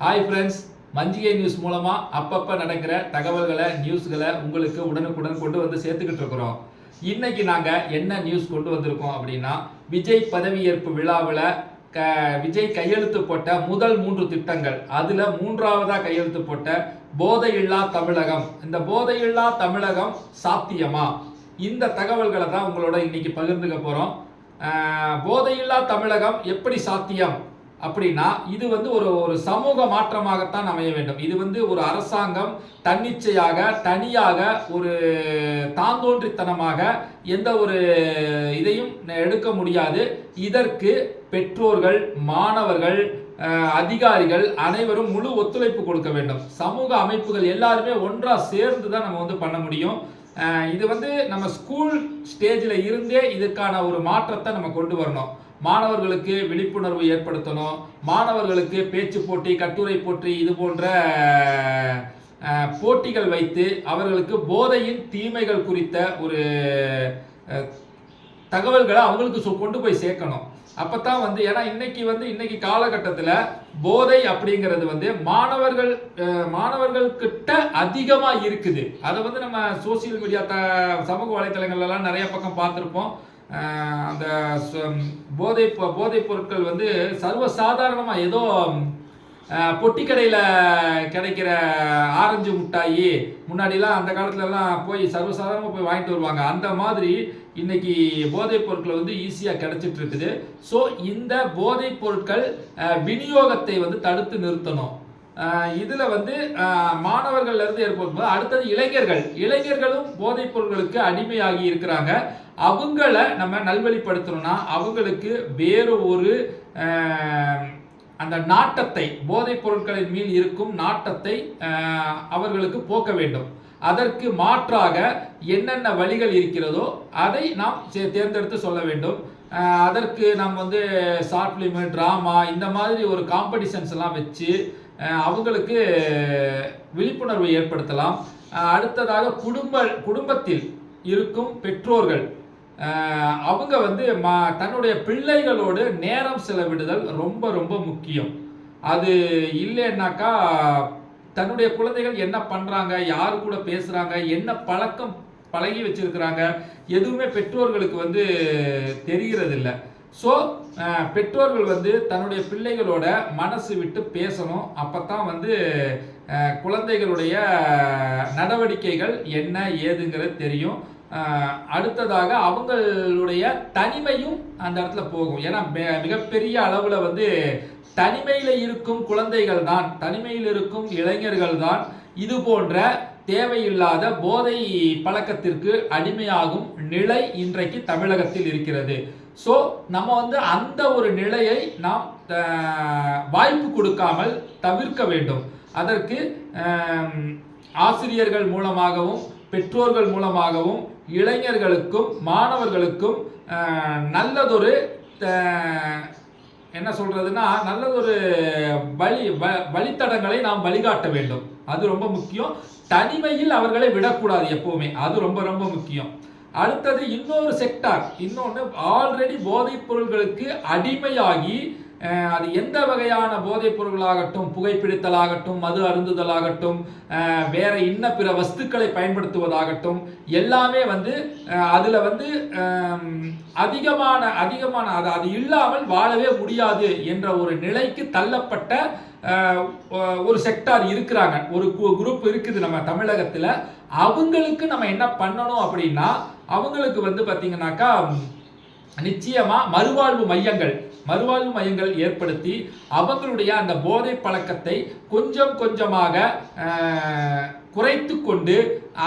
Hi friends, மஞ்சிகை news மூலமாக அப்பப்போ நடக்கிற தகவல்களை நியூஸ்களை உங்களுக்கு உடனுக்குடன் கொண்டு வந்து சேர்த்துக்கிட்டு இருக்கிறோம். இன்னைக்கு நாங்கள் என்ன நியூஸ் கொண்டு வந்திருக்கோம் அப்படின்னா, விஜய் பதவியேற்பு விழாவில் விஜய் கையெழுத்து போட்ட முதல் 3 திட்டங்கள், அதில் 3ஆவதாக கையெழுத்து போட்ட போதையில்லா தமிழகம். இந்த போதையில்லா தமிழகம் சாத்தியமா? இந்த தகவல்களை தான் உங்களோட இன்னைக்கு பகிர்ந்துக்க போகிறோம். போதையில்லா தமிழகம் எப்படி சாத்தியம் அப்படின்னா, இது வந்து ஒரு சமூக மாற்றமாகத்தான் அமைய வேண்டும். இது வந்து ஒரு அரசாங்கம் தன்னிச்சையாக தனியாக ஒரு தாந்தோன்றித்தனமாக எந்த ஒரு இதையும் எடுக்க முடியாது. இதற்கு பெற்றோர்கள், மாணவர்கள், அதிகாரிகள் அனைவரும் முழு ஒத்துழைப்பு கொடுக்க வேண்டும். சமூக அமைப்புகள் எல்லாருமே ஒன்றா சேர்ந்து தான் நம்ம வந்து பண்ண முடியும். இது வந்து நம்ம ஸ்கூல் ஸ்டேஜில் இருந்தே இதுக்கான ஒரு மாற்றத்தை நம்ம கொண்டு வரணும். மாணவர்களுக்கு விழிப்புணர்வு ஏற்படுத்தணும். மாணவர்களுக்கு பேச்சு போட்டி, கட்டுரை போட்டி, இது போன்ற போட்டிகள் வைத்து அவர்களுக்கு போதையின் தீமைகள் குறித்த ஒரு தகவல்களை அவங்களுக்கு கொண்டு போய் சேர்க்கணும். அப்பதான் வந்து, ஏன்னா இன்னைக்கு காலகட்டத்தில் போதை அப்படிங்கிறது வந்து மாணவர்கள்கிட்ட அதிகமா இருக்குது. அதை வந்து நம்ம சோசியல் மீடியா சமூக வலைத்தளங்கள்லாம் நிறைய பக்கம் பார்த்துருப்போம். அந்த போதைப் பொருட்கள் வந்து சர்வசாதாரணமாக ஏதோ பொட்டி கடையில் கிடைக்கிற ஆரஞ்சு மிட்டாயி, முன்னாடிலாம் அந்த காலத்துலலாம் போய் சர்வசாதாரணமாக போய் வாங்கிட்டு வருவாங்க. அந்த மாதிரி இன்னைக்கு போதைப் பொருட்கள் வந்து ஈஸியாக கிடைச்சிட்டு இருக்குது. ஸோ இந்த போதைப் பொருட்கள் விநியோகத்தை வந்து தடுத்து நிறுத்தணும். இதில் வந்து மாணவர்கள்ல இருந்து ஏற்படும்போது அடுத்தது இளைஞர்களும் போதைப் பொருட்களுக்கு அடிமையாகி இருக்கிறாங்க. அவங்கள நம்ம நல்வழிப்படுத்தணும்னா அவங்களுக்கு வேறு ஒரு அந்த நாட்டத்தை, போதைப் பொருட்களின் மேல் இருக்கும் நாட்டத்தை அவர்களுக்கு போக்க வேண்டும். அதற்கு மாற்றாக என்னென்ன வழிகள் இருக்கிறதோ அதை நாம் தேர்ந்தெடுத்து சொல்ல வேண்டும். அதற்கு நாம் வந்து ஷார்ட் ஃபிலிமு, ட்ராமா, இந்த மாதிரி ஒரு காம்படிஷன்ஸ் எல்லாம் வச்சு அவங்களுக்கு விழிப்புணர்வை ஏற்படுத்தலாம். அடுத்ததாக குடும்பத்தில் இருக்கும் பெற்றோர்கள் அவங்க வந்து தன்னுடைய பிள்ளைகளோடு நேரம் செலவிடுதல் ரொம்ப ரொம்ப முக்கியம். அது இல்லைன்னாக்கா தன்னுடைய குழந்தைகள் என்ன பண்றாங்க, யாரு கூட பேசுறாங்க, என்ன பழக்கம் பழகி வச்சிருக்கிறாங்க, எதுவுமே பெற்றோர்களுக்கு வந்து தெரிகிறது இல்லை. ஸோ பெற்றோர்கள் வந்து தன்னுடைய பிள்ளைகளோட மனசு விட்டு பேசணும். அப்பத்தான் வந்து குழந்தைகளுடைய நடவடிக்கைகள் என்ன ஏதுங்கிறது தெரியும். அடுத்ததாக அவங்களுடைய தனிமையும் அந்த இடத்துல போகும். ஏன்னா மிகப்பெரிய அளவில் வந்து தனிமையில் இருக்கும் குழந்தைகள் தான், தனிமையில் இருக்கும் இளைஞர்கள் தான் இது போன்ற தேவையில்லாத போதை பழக்கத்திற்கு அடிமையாகும் நிலை இன்றைக்கு தமிழகத்தில் இருக்கிறது. ஸோ நம்ம வந்து அந்த ஒரு நிலையை நாம் வாய்ப்பு கொடுக்காமல் தவிர்க்க வேண்டும். அதற்கு ஆசிரியர்கள் மூலமாகவும் பெற்றோர்கள் மூலமாகவும் இளைஞர்களுக்கும் மாணவர்களுக்கும் நல்லதொரு என்ன சொல்றதுன்னா நல்லதொரு வழித்தடங்களை நாம் வழிகாட்ட வேண்டும். அது ரொம்ப முக்கியம். தனிமையில் அவர்களை விடக்கூடாது எப்பவுமே, அது ரொம்ப ரொம்ப முக்கியம். அடுத்தது இன்னொரு செக்டார், இன்னொன்று ஆல்ரெடி போதைப் பொருட்களுக்கு அடிமையாகி அது எந்த வகையான போதைப் பொருட்களாகட்டும், புகைப்பிடித்தலாகட்டும், மது அருந்துதலாகட்டும், வேற இன்ன பிற வஸ்துக்களை பயன்படுத்துவதாகட்டும், எல்லாமே வந்து அதில் வந்து அதிகமான அது இல்லாமல் வாழவே முடியாது என்ற ஒரு நிலைக்கு தள்ளப்பட்ட ஒரு செக்டார் இருக்கிறாங்க, ஒரு குரூப் இருக்குது நம்ம தமிழகத்தில். அவங்களுக்கு நம்ம என்ன பண்ணணும் அப்படின்னா, அவங்களுக்கு வந்து பார்த்தீங்கன்னாக்கா நிச்சயமா மறுவாழ்வு மையங்கள் ஏற்படுத்தி அவங்களுடைய அந்த போதை பழக்கத்தை கொஞ்சம் கொஞ்சமாக குறைத்து கொண்டு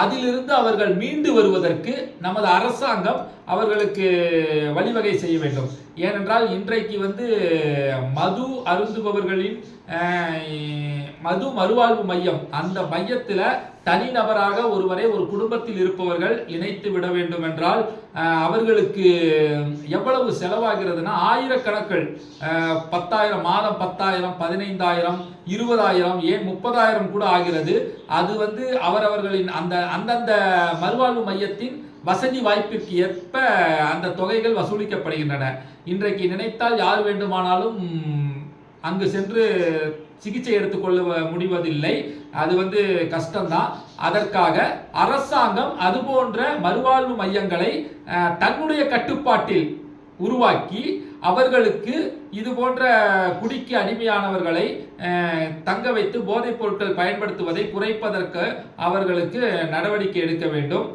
அதிலிருந்து அவர்கள் மீண்டு வருவதற்கு நமது அரசாங்கம் அவர்களுக்கு வழிவகை செய்ய வேண்டும். ஏனென்றால் இன்றைக்கு வந்து மது அருந்துபவர்களின் மது மறுவாழ்வு மையம், அந்த மையத்தில் தனிநபராக ஒருவரை ஒரு குடும்பத்தில் இருப்பவர்கள் இணைத்து விட வேண்டும் என்றால் அவர்களுக்கு எவ்வளவு செலவாகிறதுனா ஆயிரக்கணக்கில் 10,000 மாதம், 10,000, 15,000, 20,000, ஏன் 30,000 கூட ஆகிறது. அது வந்து அவரவர்களின் அந்தந்த மறுவாழ்வு மையத்தின் வசதி வாய்ப்பிற்கு ஏற்ப அந்த தொகைகள் வசூலிக்கப்படுகின்றன. இன்றைக்கு நினைத்தால் யார் வேண்டுமானாலும் அங்கு சென்று சிகிச்சை எடுத்துக்கொள்ள முடிவதில்லை. அது வந்து கஷ்டம்தான். அதற்காக அரசாங்கம் அது போன்ற மறுவாழ்வு மையங்களை தன்னுடைய கட்டுப்பாட்டில் உருவாக்கி அவர்களுக்கு இது போன்ற குடிக்கு அடிமையானவர்களை தங்க வைத்து போதைப் பொருட்கள் பயன்படுத்துவதை குறைப்பதற்கு அவர்களுக்கு நடவடிக்கை எடுக்க வேண்டும்.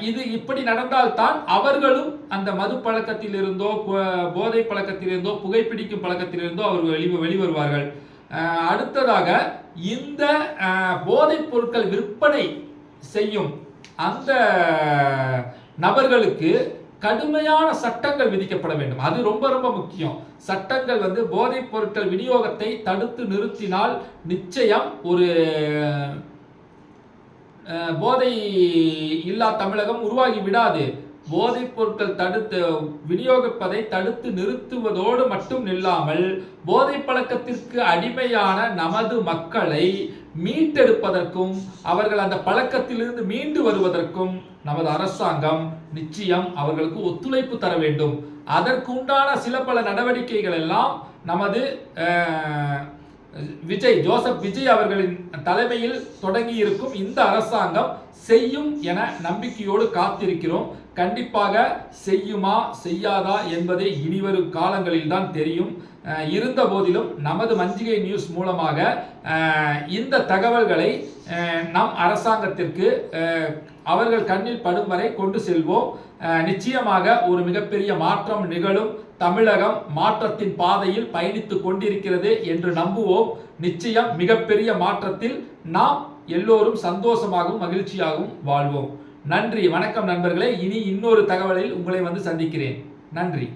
இது இப்படி நடந்தால்தான் அவர்களும் அந்த மது பழக்கத்தில் இருந்தோ போதை பழக்கத்தில் இருந்தோ புகைப்பிடிக்கும் பழக்கத்தில் இருந்தோ அவர்கள் வெளிவருவார்கள். அடுத்ததாக இந்த போதைப் பொருட்கள் விற்பனை செய்யும் அந்த நபர்களுக்கு கடுமையான சட்டங்கள் விதிக்கப்பட வேண்டும். அது ரொம்ப ரொம்ப முக்கியம். சட்டங்கள் வந்து போதைப் பொருட்கள் விநியோகத்தை தடுத்து நிறுத்தினால் நிச்சயம் ஒரு போதை இல்லா தமிழகம் உருவாகி விடாது. போதைப் பொருட்கள் விநியோகிப்பதை தடுத்து நிறுத்துவதோடு மட்டும் நில்லாமல் போதை பழக்கத்திற்கு அடிமையான நமது மக்களை மீட்டெடுப்பதற்கும் அவர்கள் அந்த பழக்கத்திலிருந்து மீண்டு வருவதற்கும் நமது அரசாங்கம் நிச்சயம் அவர்களுக்கு ஒத்துழைப்பு தர வேண்டும். அதற்கு உண்டான சில பல நடவடிக்கைகள் எல்லாம் நமது ஜோசப் விஜய் அவர்களின் தலைமையில் தொடங்கி இருக்கும் இந்த அரசாங்கம் செய்யும் என நம்பிக்கையோடு காத்திருக்கிறோம். கண்டிப்பாக செய்யுமா செய்யாதா என்பதை இனிவரும் காலங்களில் தான் தெரியும். இருந்த போதிலும் நமது மஞ்சிகை நியூஸ் மூலமாக இந்த தகவல்களை நம் அரசாங்கத்திற்கு அவர்கள் கண்ணில் படும் வரை கொண்டு செல்வோம். நிச்சயமாக ஒரு மிகப்பெரிய மாற்றம் நிகழும். தமிழகம் மாற்றத்தின் பாதையில் பயணித்துக் கொண்டிருக்கிறது என்று நம்புவோம். நிச்சயம் மிகப்பெரிய மாற்றத்தில் நாம் எல்லோரும் சந்தோஷமாகவும் மகிழ்ச்சியாகவும் வாழ்வோம். நன்றி, வணக்கம் நண்பர்களே. இனி இன்னொரு தகவலில் உங்களை வந்து சந்திக்கிறேன். நன்றி.